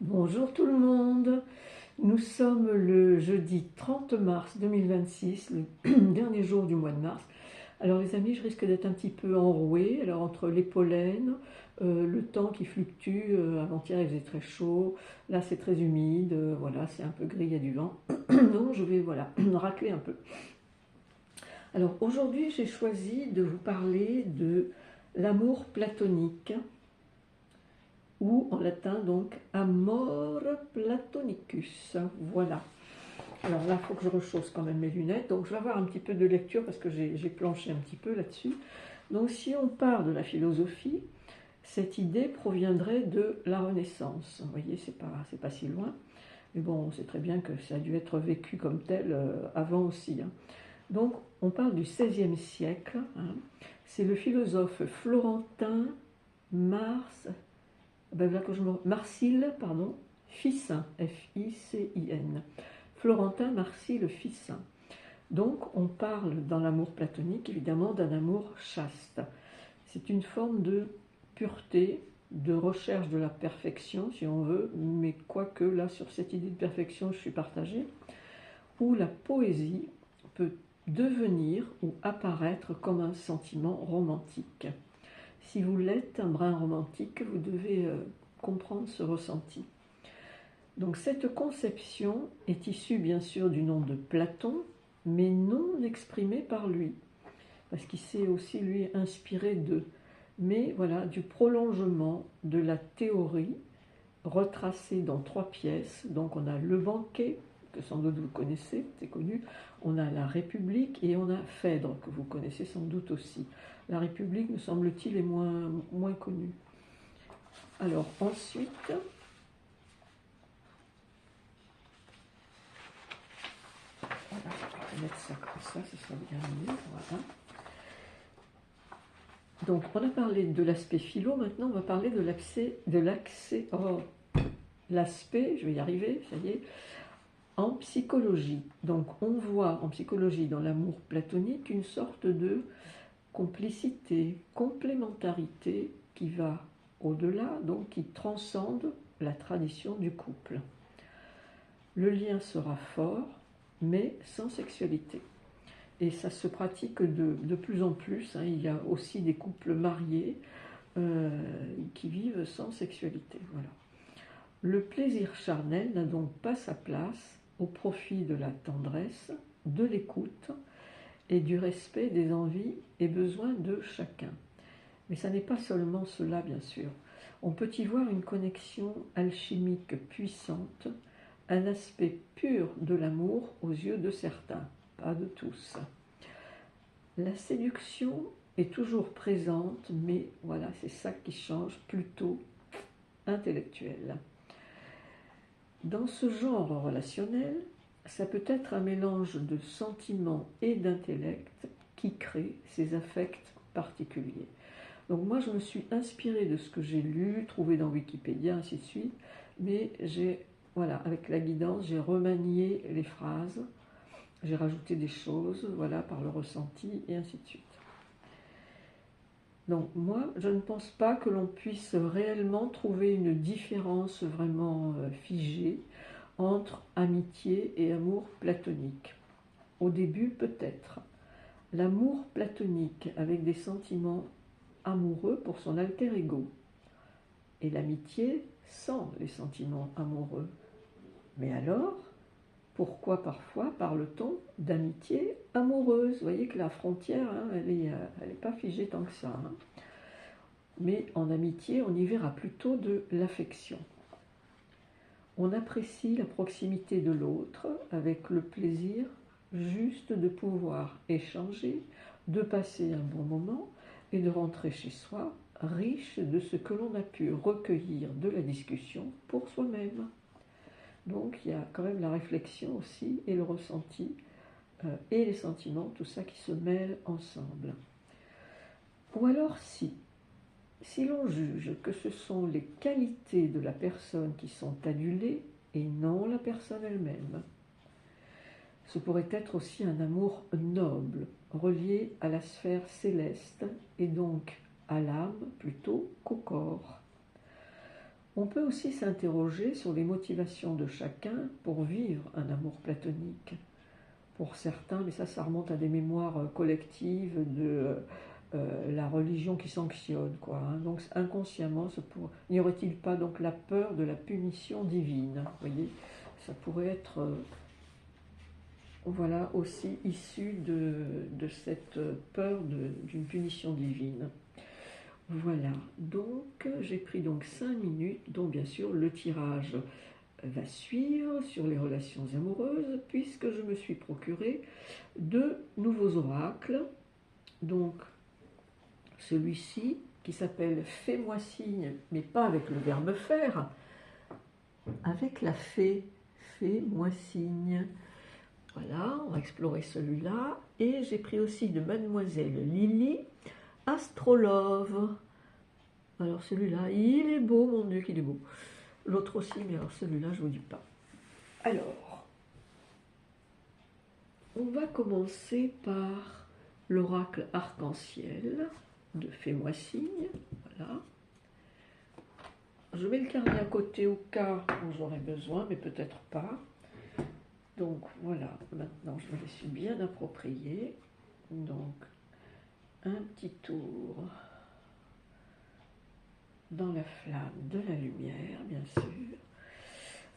Bonjour tout le monde, nous sommes le jeudi 30 mars 2026, le dernier jour du mois de mars. Alors les amis, je risque d'être un petit peu enrouée, alors entre les pollens, le temps qui fluctue, avant-hier il faisait très chaud, là c'est très humide, voilà, c'est un peu gris, il y a du vent, donc je vais voilà, racler un peu. Alors aujourd'hui j'ai choisi de vous parler de l'amour platonique, ou en latin donc amor platonicus. Voilà. Alors là, il faut que je rechausse quand même mes lunettes. Donc je vais avoir un petit peu de lecture parce que j'ai planché un petit peu là-dessus. Donc si on part de la philosophie, cette idée proviendrait de la Renaissance. Vous voyez, c'est pas si loin. Mais bon, on sait très bien que ça a dû être vécu comme tel avant aussi, hein. Donc on parle du XVIe siècle, hein. C'est le philosophe florentin Mars ben voilà que Marcille, pardon, Ficin, F-I-C-I-N. Florentin Marcille Ficin. Donc, on parle dans l'amour platonique, évidemment, d'un amour chaste. C'est une forme de pureté, de recherche de la perfection, si on veut, mais quoique là, sur cette idée de perfection, je suis partagée, où la poésie peut devenir ou apparaître comme un sentiment romantique. Si vous l'êtes, un brin romantique, vous devez comprendre ce ressenti. Donc cette conception est issue bien sûr du nom de Platon, mais non exprimée par lui, parce qu'il s'est aussi lui inspiré d'eux, mais voilà, du prolongement de la théorie retracée dans 3 pièces. Donc on a le banquet, que sans doute vous connaissez, c'est connu, on a la République et on a Phèdre, que vous connaissez sans doute aussi. La République, me semble-t-il, est moins connue. Alors ensuite, voilà, je vais mettre ça comme ça, ce sera bien mieux, voilà. Donc on a parlé de l'aspect philo, maintenant on va parler de l'aspect, je vais y arriver, ça y est, en psychologie. Donc on voit en psychologie dans l'amour platonique une sorte de complicité, complémentarité qui va au-delà, donc qui transcende la tradition du couple. Le lien sera fort, mais sans sexualité. Et ça se pratique de plus en plus, hein. Il y a aussi des couples mariés qui vivent sans sexualité. Voilà. Le plaisir charnel n'a donc pas sa place au profit de la tendresse, de l'écoute et du respect des envies et besoins de chacun. Mais ça n'est pas seulement cela, bien sûr. On peut y voir une connexion alchimique puissante, un aspect pur de l'amour aux yeux de certains, pas de tous. La séduction est toujours présente, mais voilà, c'est ça qui change, plutôt intellectuelle. Dans ce genre relationnel, ça peut être un mélange de sentiments et d'intellect qui crée ces affects particuliers. Donc moi, je me suis inspirée de ce que j'ai lu, trouvé dans Wikipédia, ainsi de suite, mais voilà, avec la guidance, j'ai remanié les phrases, j'ai rajouté des choses, voilà, par le ressenti, et ainsi de suite. Donc moi, je ne pense pas que l'on puisse réellement trouver une différence vraiment figée entre amitié et amour platonique. Au début, peut-être. L'amour platonique avec des sentiments amoureux pour son alter ego. Et l'amitié sans les sentiments amoureux. Mais alors, pourquoi parfois parle-t-on d'amitié amoureuse? Vous voyez que la frontière, hein, elle est pas figée tant que ça, hein. Mais en amitié, on y verra plutôt de l'affection. On apprécie la proximité de l'autre avec le plaisir juste de pouvoir échanger, de passer un bon moment et de rentrer chez soi riche de ce que l'on a pu recueillir de la discussion pour soi-même. Donc il y a quand même la réflexion aussi et le ressenti et les sentiments, tout ça qui se mêle ensemble. Ou alors si l'on juge que ce sont les qualités de la personne qui sont adulées et non la personne elle-même, ce pourrait être aussi un amour noble, relié à la sphère céleste et donc à l'âme plutôt qu'au corps. On peut aussi s'interroger sur les motivations de chacun pour vivre un amour platonique. Pour certains, mais ça remonte à des mémoires collectives de la religion qui sanctionne, quoi. Hein. Donc inconsciemment, n'y aurait-il pas donc la peur de la punition divine? Vous voyez, ça pourrait être voilà, aussi issu de cette peur d'une punition divine. Voilà, donc j'ai pris donc 5 minutes, dont bien sûr le tirage va suivre sur les relations amoureuses, puisque je me suis procuré 2 nouveaux oracles. Donc celui-ci qui s'appelle Fais-moi signe, mais pas avec le verbe faire, avec la fée, Fais-moi signe. Voilà, on va explorer celui-là. Et j'ai pris aussi de Mademoiselle Lily, Astrolove. Alors celui-là, il est beau, mon Dieu qu'il est beau. L'autre aussi, mais alors celui-là, je ne vous dis pas. Alors, on va commencer par l'oracle arc-en-ciel de Fais-moi signe. Voilà. Je mets le carnet à côté au cas où j'aurai besoin, mais peut-être pas. Donc voilà, maintenant je me les suis bien appropriés. Donc, un petit tour dans la flamme de la lumière, bien sûr.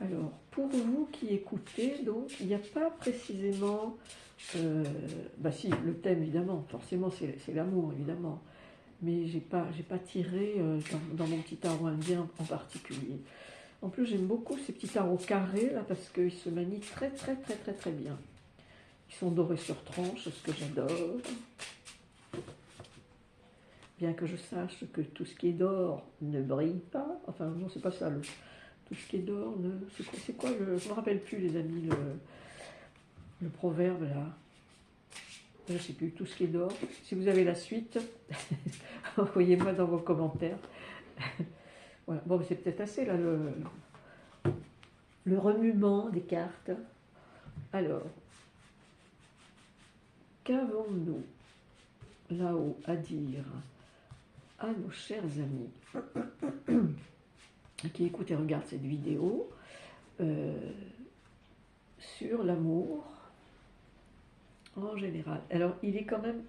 Alors, pour vous qui écoutez, donc, il n'y a pas précisément... bah si, le thème, évidemment, forcément, c'est l'amour, évidemment. Mais je n'ai pas tiré dans mon petit tarot indien en particulier. En plus, j'aime beaucoup ces petits tarots carrés, là, parce qu'ils se manient très, très, très, très, très bien. Ils sont dorés sur tranche, ce que j'adore. Bien que je sache que tout ce qui est d'or ne brille pas. Enfin, non, c'est pas ça. Tout ce qui est d'or, c'est quoi je ne me rappelle plus, les amis, le proverbe, là. Je ne sais plus, tout ce qui est d'or. Si vous avez la suite, envoyez-moi dans vos commentaires. Voilà. Bon, c'est peut-être assez, là, le remuement des cartes. Alors, qu'avons-nous là-haut à dire à nos chers amis qui écoutent et regardent cette vidéo sur l'amour en général? Alors, il est quand même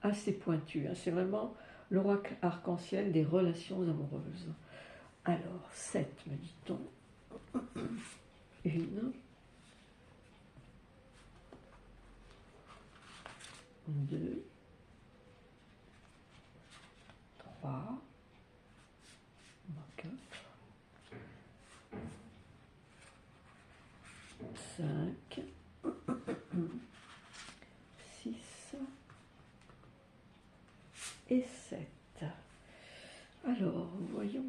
assez pointu. Hein. C'est vraiment l'oracle arc-en-ciel des relations amoureuses. Alors, 7, me dit-on. 1, 2, 3, 4, 5, 6 et 7. Alors, voyons.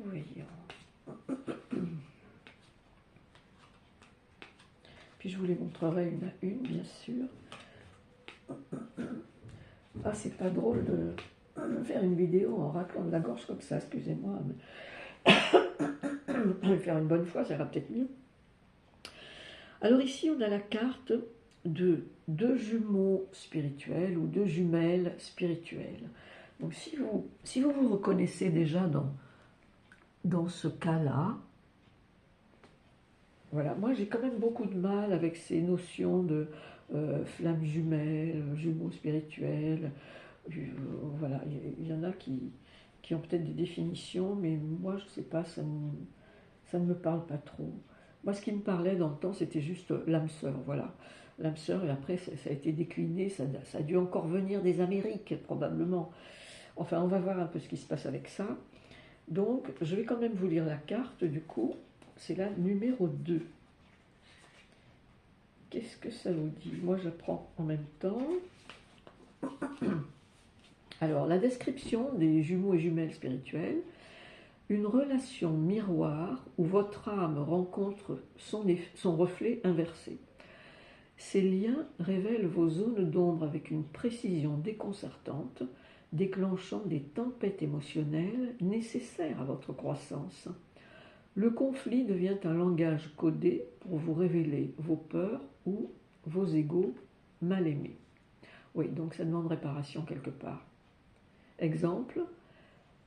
Puis je vous les montrerai une à une, bien sûr. Ah, c'est pas drôle de faire une vidéo en raclant de la gorge comme ça, excusez-moi. Mais... je vais faire une bonne fois, ça ira peut-être mieux. Alors ici, on a la carte de 2 jumeaux spirituels ou 2 jumelles spirituelles. Donc si vous reconnaissez déjà dans ce cas-là, voilà, moi j'ai quand même beaucoup de mal avec ces notions de flammes jumelles, jumeaux spirituels. Voilà, il y en a qui ont peut-être des définitions, mais moi je ne sais pas, ça ne me parle pas trop. Moi ce qui me parlait dans le temps, c'était juste l'âme sœur, voilà. L'âme sœur, et après ça a été décliné, ça a dû encore venir des Amériques, probablement. Enfin, on va voir un peu ce qui se passe avec ça. Donc, je vais quand même vous lire la carte, du coup. C'est la numéro 2. Qu'est-ce que ça nous dit? Moi, je prends en même temps. Alors, la description des jumeaux et jumelles spirituelles. Une relation miroir où votre âme rencontre son reflet inversé. Ces liens révèlent vos zones d'ombre avec une précision déconcertante, déclenchant des tempêtes émotionnelles nécessaires à votre croissance. Le conflit devient un langage codé pour vous révéler vos peurs ou vos égos mal aimés. Oui, donc ça demande réparation quelque part. Exemple,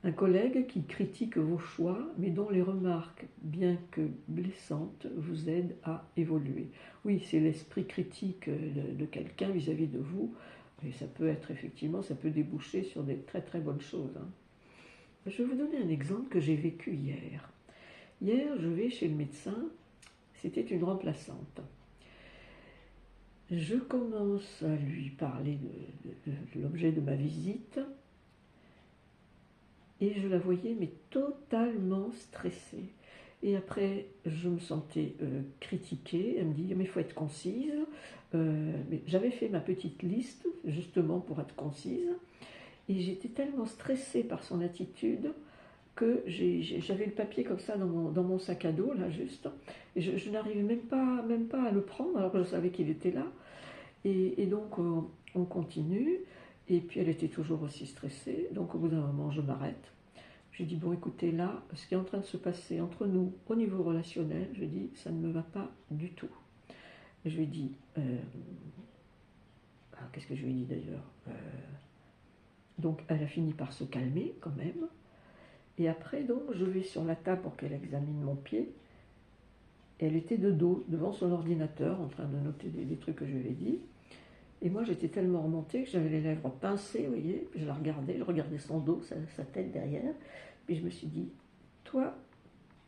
Un collègue qui critique vos choix, mais dont les remarques, bien que blessantes, vous aident à évoluer. Oui, c'est l'esprit critique de quelqu'un vis-à-vis de vous, et ça peut être effectivement, ça peut déboucher sur des très très bonnes choses, hein. Je vais vous donner un exemple que j'ai vécu hier. Hier, je vais chez le médecin, c'était une remplaçante. Je commence à lui parler de l'objet de ma visite, et je la voyais mais totalement stressée. Et après, je me sentais critiquée. Elle me dit, mais il faut être concise. Mais j'avais fait ma petite liste, justement pour être concise. Et j'étais tellement stressée par son attitude que j'avais le papier comme ça dans mon sac à dos, là, juste. Et je n'arrivais même pas à le prendre, alors que je savais qu'il était là. Et donc, on continue. Et puis, elle était toujours aussi stressée. Donc, au bout d'un moment, je m'arrête. Je lui dis, bon, écoutez, là, ce qui est en train de se passer entre nous au niveau relationnel, je lui dis, ça ne me va pas du tout. Je lui dis, qu'est-ce que je lui ai dit d'ailleurs, donc, elle a fini par se calmer quand même. Et après, donc, je vais sur la table pour qu'elle examine mon pied. Et elle était de dos, devant son ordinateur, en train de noter des trucs que je lui ai dit. Et moi, j'étais tellement remontée que j'avais les lèvres pincées, vous voyez. Je la regardais, je regardais son dos, sa tête derrière. Puis je me suis dit, toi,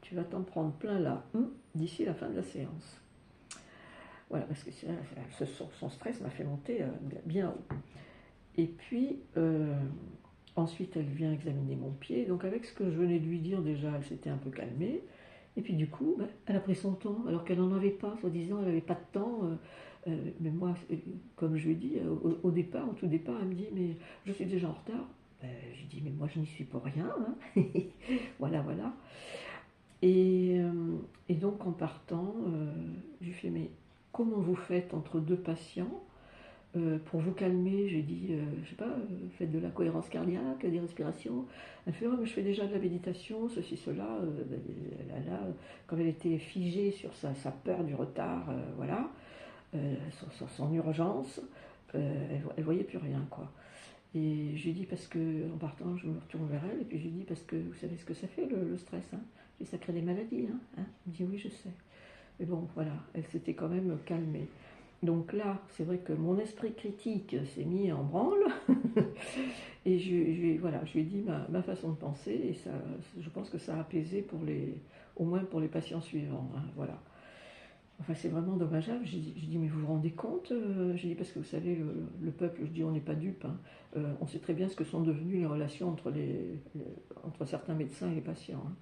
tu vas t'en prendre plein là, d'ici la fin de la séance. Voilà, parce que son stress m'a fait monter bien haut. Et puis, ensuite, elle vient examiner mon pied. Donc, avec ce que je venais de lui dire, déjà, elle s'était un peu calmée. Et puis, du coup, elle a pris son temps, alors qu'elle n'en avait pas, soi-disant, elle n'avait pas de temps. Mais moi, comme je lui ai dit, au départ, au tout départ, elle me dit, mais je suis déjà en retard. Je lui dis, mais moi, je n'y suis pour rien, hein. Voilà, voilà. Et donc, en partant, je lui fais, mais comment vous faites entre deux patients pour vous calmer? J'ai dit, je sais pas, faites de la cohérence cardiaque, des respirations. Elle fait, oh, mais je fais déjà de la méditation, ceci, cela. Là, comme elle était figée sur sa peur du retard, voilà, son urgence, elle voyait plus rien, quoi. Et je lui dis, parce que, en partant, je me retourne vers elle, et puis je lui dis, parce que vous savez ce que ça fait, le stress, hein? Je dis, ça crée des maladies, hein? Elle me dit, oui, je sais. Mais bon, voilà, elle s'était quand même calmée. Donc là, c'est vrai que mon esprit critique s'est mis en branle, et voilà, je lui ai dit ma façon de penser, et ça, je pense que ça a apaisé au moins pour les patients suivants, hein, voilà. Enfin, c'est vraiment dommageable. J'ai dit, mais vous vous rendez compte? J'ai dit, parce que vous savez, le peuple, je dis, on n'est pas dupe, hein. On sait très bien ce que sont devenues les relations entre certains médecins et les patients, hein.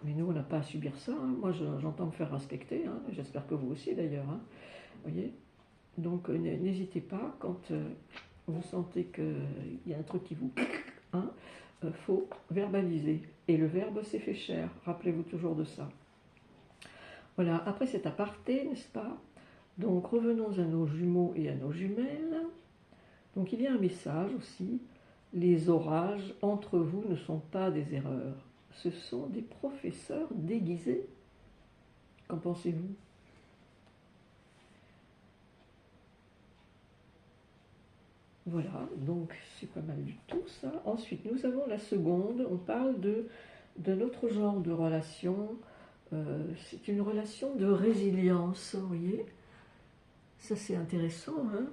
Mais nous, on n'a pas à subir ça, hein. Moi, j'entends me faire respecter, hein. J'espère que vous aussi, d'ailleurs, hein. Vous voyez? Donc, n'hésitez pas, quand vous sentez qu'il y a un truc qui vous... hein, faut verbaliser. Et le verbe, c'est fait cher. Rappelez-vous toujours de ça. Voilà, après cet aparté, n'est-ce pas? Donc revenons à nos jumeaux et à nos jumelles. Donc il y a un message aussi. Les orages entre vous ne sont pas des erreurs. Ce sont des professeurs déguisés. Qu'en pensez-vous? Voilà, donc c'est pas mal du tout ça. Ensuite, nous avons la seconde. On parle d'un autre genre de relation. C'est une relation de résilience, vous voyez? Ça, c'est intéressant, hein?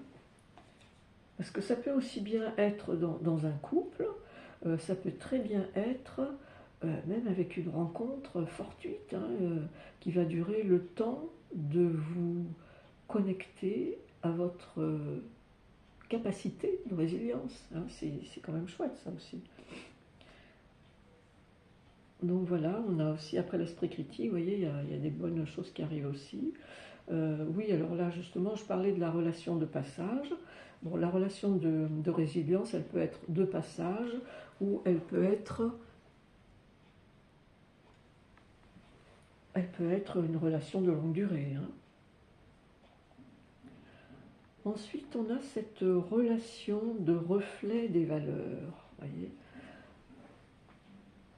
Parce que ça peut aussi bien être dans un couple, ça peut très bien être même avec une rencontre fortuite, hein, qui va durer le temps de vous connecter à votre capacité de résilience, hein. C'est quand même chouette, ça aussi. Donc voilà, on a aussi, après l'esprit critique, vous voyez, il y a des bonnes choses qui arrivent aussi. Oui, alors là, justement, je parlais de la relation de passage. Bon, la relation de résilience, elle peut être de passage, ou elle peut être une relation de longue durée, hein. Ensuite, on a cette relation de reflet des valeurs, voyez.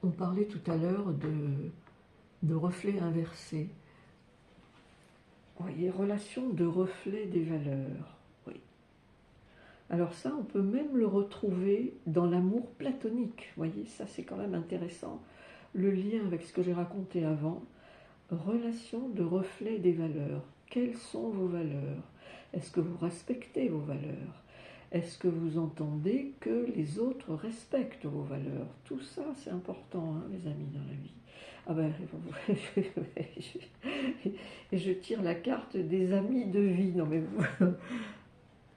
On parlait tout à l'heure de reflet inversé. Vous voyez, relation de reflet des valeurs, oui. Alors ça, on peut même le retrouver dans l'amour platonique. Vous voyez, ça c'est quand même intéressant. Le lien avec ce que j'ai raconté avant, relation de reflet des valeurs. Quelles sont vos valeurs? Est-ce que vous respectez vos valeurs? Est-ce que vous entendez que les autres respectent vos valeurs? Tout ça, c'est important, hein, les amis, dans la vie. Ah ben, et je tire la carte des amis de vie. Non mais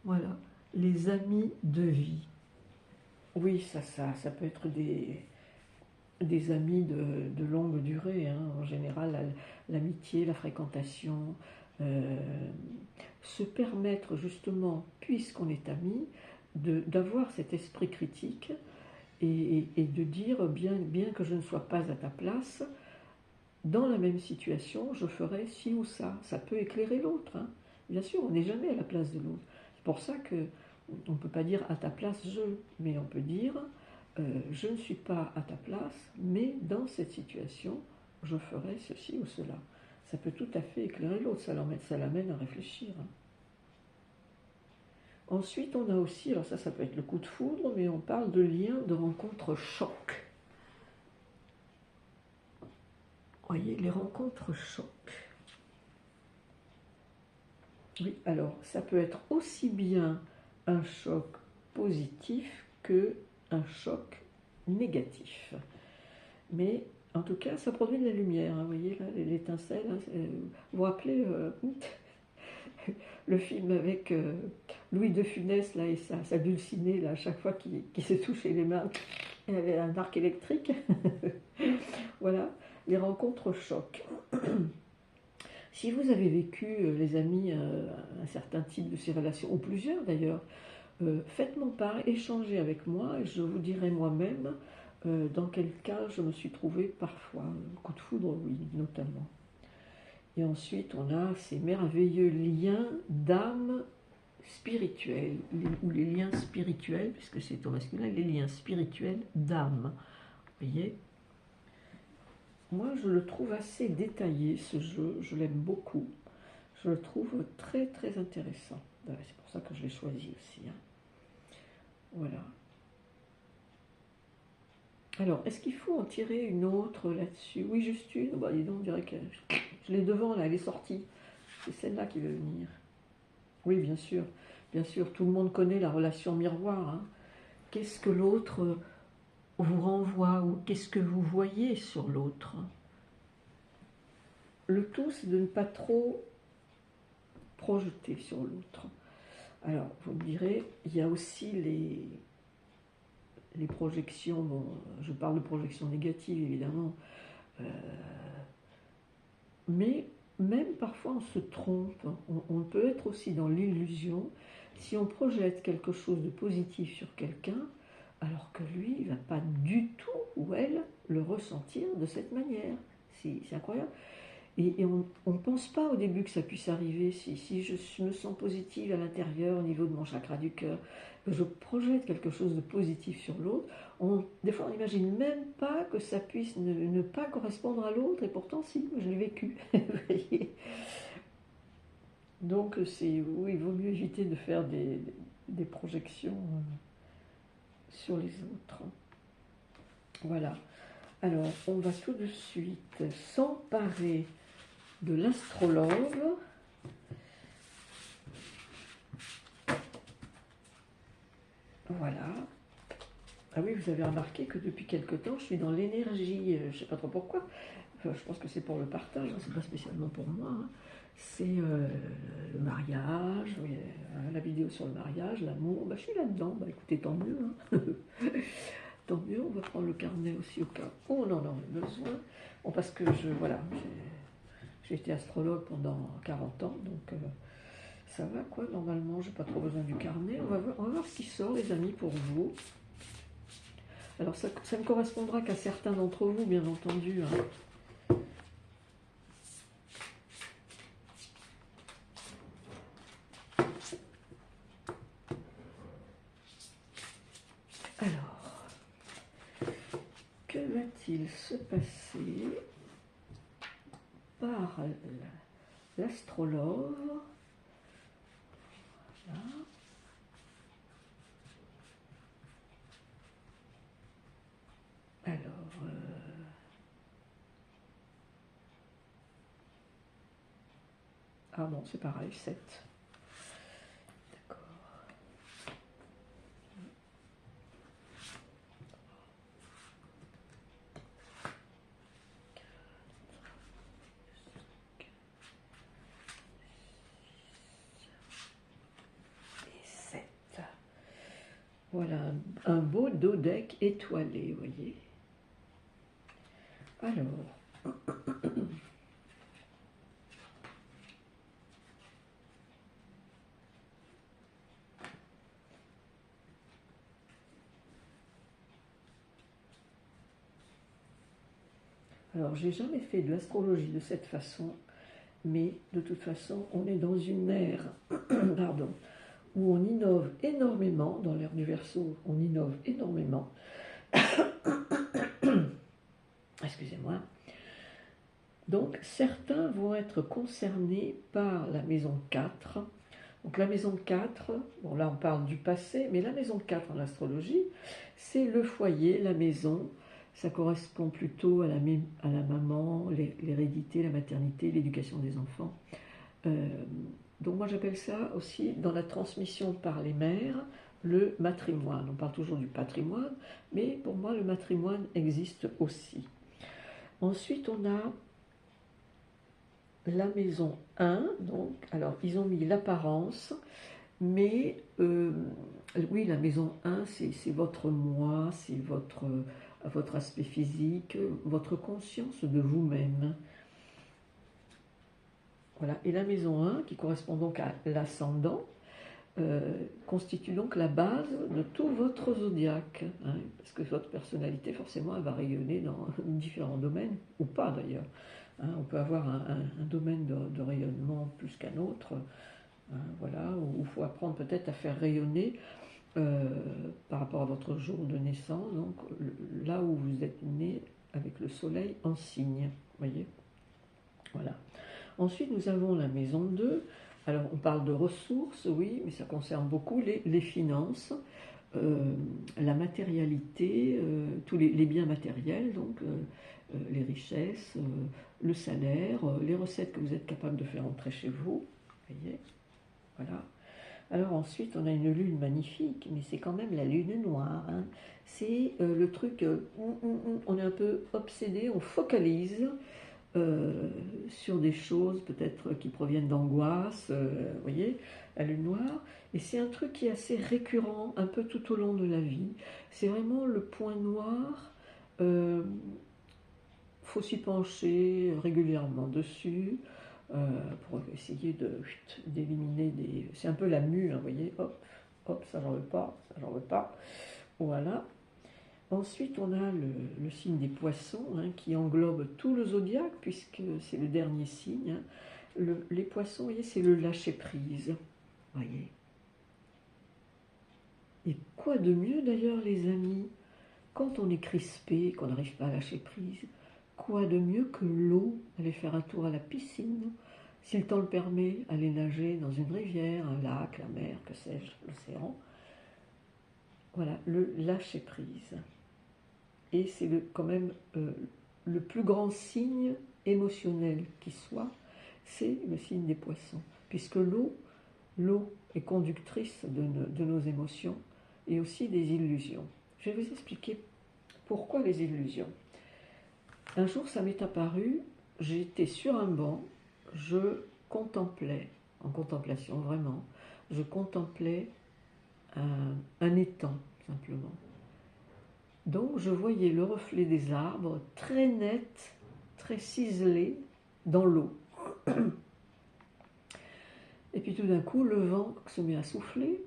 voilà, les amis de vie. Oui, ça peut être des amis de longue durée, hein. En général, l'amitié, la fréquentation, euh, se permettre justement, puisqu'on est amis, d'avoir cet esprit critique et de dire, bien que je ne sois pas à ta place, dans la même situation, je ferai ci ou ça. Ça peut éclairer l'autre, hein. Bien sûr, on n'est jamais à la place de l'autre. C'est pour ça que on ne peut pas dire à ta place je, mais on peut dire je ne suis pas à ta place, mais dans cette situation, je ferai ceci ou cela. Ça peut tout à fait éclairer l'autre, ça l'amène à réfléchir, hein. Ensuite, on a aussi, alors ça peut être le coup de foudre, mais on parle de lien de rencontre choc. Vous voyez, les rencontres choc. Oui, alors ça peut être aussi bien un choc positif que un choc négatif. Mais en tout cas, ça produit de la lumière, hein, vous voyez là, l'étincelle. Hein, vous vous rappelez le film avec Louis de Funès là, et sa dulcinée, là, à chaque fois qu'il se touchait les mains, il y avait un arc électrique. Voilà, les rencontres choc. Si vous avez vécu, les amis, un certain type de ces relations, ou plusieurs d'ailleurs, faites-moi part, échangez avec moi, et je vous dirai moi-même dans quel cas je me suis trouvée parfois. Coup de foudre, oui, notamment. Et ensuite, on a ces merveilleux liens d'âme spirituelle, ou les liens spirituels, puisque c'est au masculin, les liens spirituels d'âme. Vous voyez? Moi, je le trouve assez détaillé, ce jeu, je l'aime beaucoup. Je le trouve très très intéressant. C'est pour ça que je l'ai choisi aussi, hein. Voilà. Alors, est-ce qu'il faut en tirer une autre là-dessus? Oui, juste une. Bah, dis donc, on dirait que je l'ai devant, là, elle est sortie. C'est celle-là qui veut venir. Oui, bien sûr. Bien sûr, tout le monde connaît la relation miroir, hein. Qu'est-ce que l'autre vous renvoie ou qu'est-ce que vous voyez sur l'autre? Le tout, c'est de ne pas trop projeter sur l'autre. Alors, vous me direz, il y a aussi les projections, bon, je parle de projections négatives évidemment, euh, mais même parfois on se trompe, on peut être aussi dans l'illusion si on projette quelque chose de positif sur quelqu'un, alors que lui, il ne va pas du tout, ou elle, le ressentir de cette manière. C'est incroyable. Et on ne pense pas au début que ça puisse arriver. Si je me sens positive à l'intérieur, au niveau de mon chakra du cœur, que je projette quelque chose de positif sur l'autre, des fois on n'imagine même pas que ça puisse ne pas correspondre à l'autre, et pourtant si, je l'ai vécu. Vous voyez. Donc oui, il vaut mieux éviter de faire des projections sur les autres. Voilà. Alors, on va tout de suite s'emparer de l'astrologue. Voilà. Ah oui, vous avez remarqué que depuis quelque temps, je suis dans l'énergie, je ne sais pas trop pourquoi. Enfin, je pense que c'est pour le partage, hein, c'est pas spécialement pour moi, hein. C'est le mariage, oui, la vidéo sur le mariage, l'amour. Bah, je suis là-dedans. Bah, écoutez, tant mieux, hein. Tant mieux, on va prendre le carnet aussi au cas où on en a besoin. Bon, parce que voilà, j'ai été astrologue pendant 40 ans, donc ça va quoi, normalement, j'ai pas trop besoin du carnet. On va voir ce qui sort, les amis, pour vous. Alors ça ne correspondra qu'à certains d'entre vous, bien entendu, hein. Alors, que va-t-il se passer par l'astrologue? Voilà. Ah bon, c'est pareil, 7. D'accord. Et 7. Voilà, un beau dodeck étoilé, vous voyez. Alors, j'ai jamais fait de l'astrologie de cette façon, mais de toute façon, on est dans une ère, pardon, où on innove énormément, dans l'ère du Verseau, on innove énormément. Excusez-moi. Donc, certains vont être concernés par la maison 4. Donc, la maison 4, bon là on parle du passé, mais la maison 4 en astrologie, c'est le foyer, la maison. Ça correspond plutôt à la maman, l'hérédité, la maternité, l'éducation des enfants. Donc moi j'appelle ça aussi, dans la transmission par les mères, le matrimoine. On parle toujours du patrimoine, mais pour moi le matrimoine existe aussi. Ensuite on a la maison 1, donc, alors ils ont mis l'apparence, mais oui, la maison 1, c'est votre moi, c'est votre aspect physique, votre conscience de vous-même. Voilà. Et la maison 1, qui correspond donc à l'ascendant, constitue donc la base de tout votre zodiaque, hein, parce que votre personnalité, forcément, elle va rayonner dans différents domaines, ou pas d'ailleurs. Hein, on peut avoir un domaine de rayonnement plus qu'un autre, hein, voilà, où il faut apprendre peut-être à faire rayonner par rapport à votre jour de naissance, donc là où vous êtes né avec le soleil en signe, voyez. Voilà. Ensuite, nous avons la maison 2. Alors, on parle de ressources, oui, mais ça concerne beaucoup les finances, la matérialité, tous les biens matériels, donc les richesses, le salaire, les recettes que vous êtes capable de faire entrer chez vous. Voyez, voilà. Alors ensuite, on a une lune magnifique, mais c'est quand même la lune noire. Hein. C'est le truc, on est un peu obsédé, on focalise sur des choses peut-être qui proviennent d'angoisse, vous voyez, la lune noire. Et c'est un truc qui est assez récurrent un peu tout au long de la vie. C'est vraiment le point noir. Faut s'y pencher régulièrement dessus pour essayer d'éliminer des... C'est un peu la mue, hein, vous voyez, hop, hop, ça j'en veux pas, ça j'en veux pas. Voilà. Ensuite, on a le signe des poissons, hein, qui englobe tout le zodiaque, puisque c'est le dernier signe. Hein. Les poissons, vous voyez, c'est le lâcher-prise. Voyez. Et quoi de mieux d'ailleurs, les amis, quand on est crispé, qu'on n'arrive pas à lâcher prise, quoi de mieux que l'eau, aller faire un tour à la piscine, si le temps le permet, aller nager dans une rivière, un lac, la mer, que sais-je, l'océan. Voilà, le lâcher-prise. Et c'est quand même le plus grand signe émotionnel qui soit, c'est le signe des poissons. Puisque l'eau est conductrice de nos émotions et aussi des illusions. Je vais vous expliquer pourquoi les illusions. Un jour, ça m'est apparu, j'étais sur un banc, je contemplais, en contemplation vraiment, je contemplais un étang, simplement. Donc je voyais le reflet des arbres très net, très ciselé dans l'eau. Et puis tout d'un coup, le vent se met à souffler,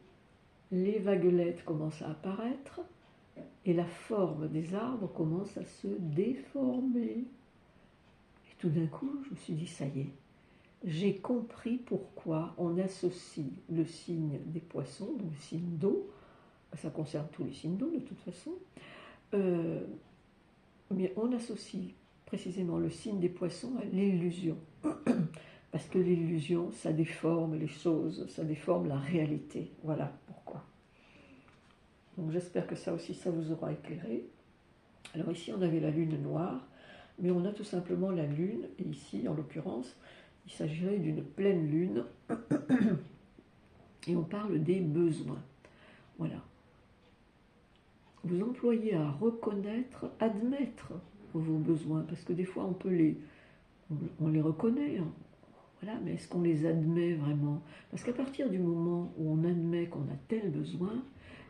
les vaguelettes commencent à apparaître, et la forme des arbres commence à se déformer. Et tout d'un coup, je me suis dit, ça y est, j'ai compris pourquoi on associe le signe des poissons, donc le signe d'eau, ça concerne tous les signes d'eau de toute façon, mais on associe précisément le signe des poissons à l'illusion. Parce que l'illusion, ça déforme les choses, ça déforme la réalité. Voilà pourquoi. Donc j'espère que ça aussi, ça vous aura éclairé. Alors ici, on avait la lune noire, mais on a tout simplement la lune, et ici, en l'occurrence, il s'agirait d'une pleine lune et on parle des besoins. Voilà. Vous employez à reconnaître, admettre vos besoins, parce que des fois on les reconnaît, hein. Voilà, mais est-ce qu'on les admet vraiment? Parce qu'à partir du moment où on admet qu'on a tel besoin,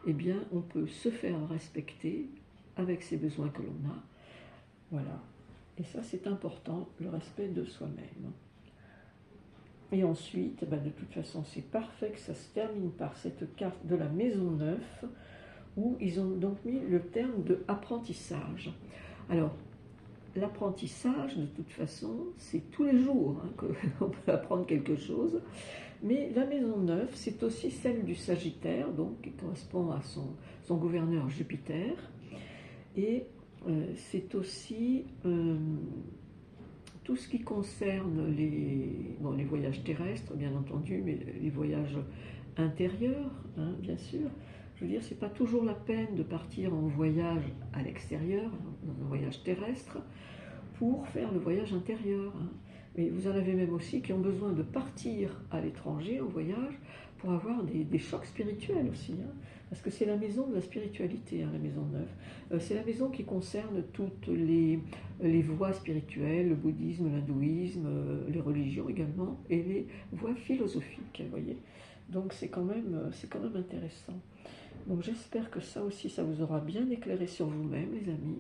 eh bien, on peut se faire respecter avec ces besoins que l'on a. Voilà. Et ça, c'est important, le respect de soi-même. Et ensuite, de toute façon, c'est parfait que ça se termine par cette carte de la maison 9, où ils ont donc mis le terme de apprentissage. Alors, l'apprentissage, de toute façon, c'est tous les jours qu'on peut apprendre quelque chose. Mais la maison 9, c'est aussi celle du Sagittaire, donc qui correspond à son gouverneur Jupiter. Et c'est aussi tout ce qui concerne les voyages terrestres, bien entendu, mais les voyages intérieurs, hein, bien sûr. Je veux dire, c'est pas toujours la peine de partir en voyage à l'extérieur, dans un voyage terrestre, pour faire le voyage intérieur, hein. Mais vous en avez même aussi qui ont besoin de partir à l'étranger en voyage pour avoir des chocs spirituels aussi, hein. Parce que c'est la maison de la spiritualité, hein, la maison 9. C'est la maison qui concerne toutes les voies spirituelles, le bouddhisme, l'hindouisme, les religions également, et les voies philosophiques, vous voyez. Donc c'est quand même intéressant. Donc j'espère que ça aussi, ça vous aura bien éclairé sur vous-même, les amis.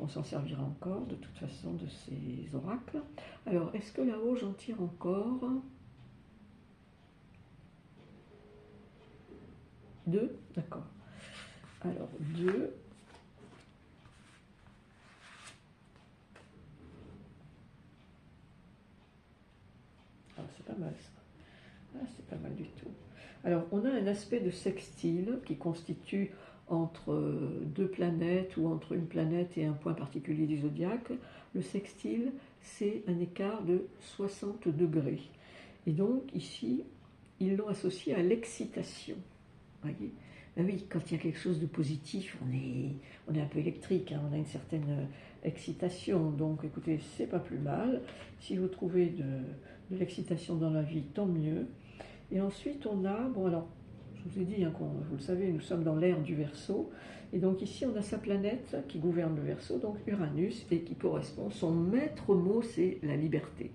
On s'en servira encore de toute façon de ces oracles. Alors, est-ce que là-haut j'en tire encore? 2, d'accord. Alors, 2. Ah, c'est pas mal ça. Ah, c'est pas mal du tout. Alors, on a un aspect de sextile qui constitue entre deux planètes ou entre une planète et un point particulier du zodiaque. Le sextile, c'est un écart de 60 degrés. Et donc, ici, ils l'ont associé à l'excitation. Voyez, ben oui, quand il y a quelque chose de positif, on est un peu électrique, hein, on a une certaine excitation. Donc, écoutez, c'est pas plus mal. Si vous trouvez de l'excitation dans la vie, tant mieux. Et ensuite, on a, bon alors, je vous ai dit, hein, vous le savez, nous sommes dans l'ère du Verseau. Et donc ici, on a sa planète qui gouverne le Verseau, donc Uranus, et qui correspond, son maître mot, c'est la liberté.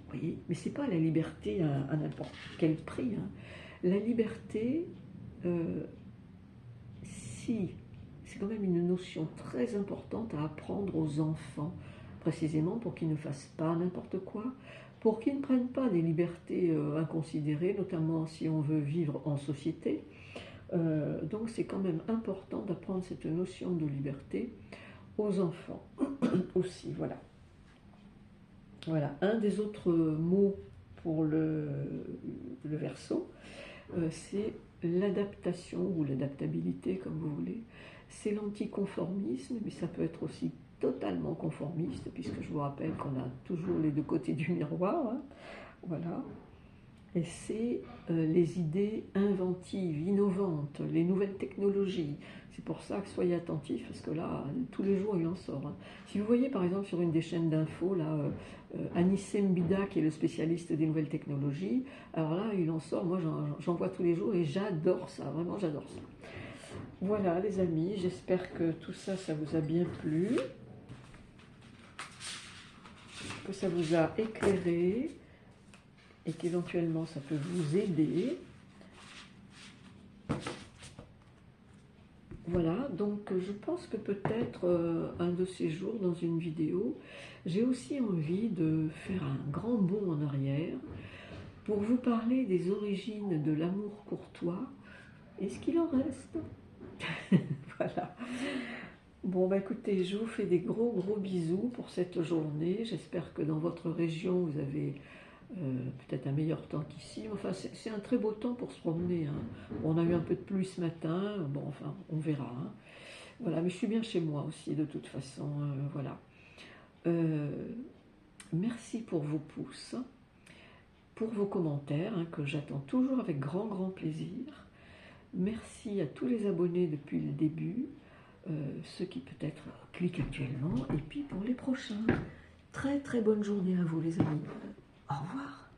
Vous voyez, mais c'est pas la liberté à n'importe quel prix, hein. La liberté, si, c'est quand même une notion très importante à apprendre aux enfants, précisément pour qu'ils ne fassent pas n'importe quoi, pour qu'ils ne prennent pas des libertés inconsidérées, notamment si on veut vivre en société. Donc c'est quand même important d'apprendre cette notion de liberté aux enfants aussi, voilà. Voilà, un des autres mots pour le Verseau, c'est l'adaptation ou l'adaptabilité, comme vous voulez. C'est l'anticonformisme, mais ça peut être aussi totalement conformiste, puisque je vous rappelle qu'on a toujours les deux côtés du miroir, hein. Voilà. Et c'est les idées inventives, innovantes, les nouvelles technologies. C'est pour ça que soyez attentifs, parce que là, tous les jours, il en sort, hein. Si vous voyez, par exemple, sur une des chaînes d'infos, là, Anissé Mbida, qui est le spécialiste des nouvelles technologies, alors là, il en sort, moi, j'en vois tous les jours, et j'adore ça, vraiment, j'adore ça. Voilà, les amis, j'espère que tout ça, ça vous a bien plu, que ça vous a éclairé, et qu'éventuellement ça peut vous aider. Voilà, donc je pense que peut-être un de ces jours, dans une vidéo, j'ai aussi envie de faire un grand bond en arrière pour vous parler des origines de l'amour courtois et ce qu'il en reste. Voilà. Bon, bah écoutez, je vous fais des gros bisous pour cette journée. J'espère que dans votre région, vous avez peut-être un meilleur temps qu'ici. Enfin, c'est un très beau temps pour se promener, hein. On a eu un peu de pluie ce matin, bon, enfin, on verra, hein. Voilà, mais je suis bien chez moi aussi, de toute façon, voilà. Merci pour vos pouces, pour vos commentaires, hein, que j'attends toujours avec grand plaisir. Merci à tous les abonnés depuis le début, ceux qui peut-être cliquent actuellement, et puis pour les prochains. Très très bonne journée à vous les amis. Au revoir.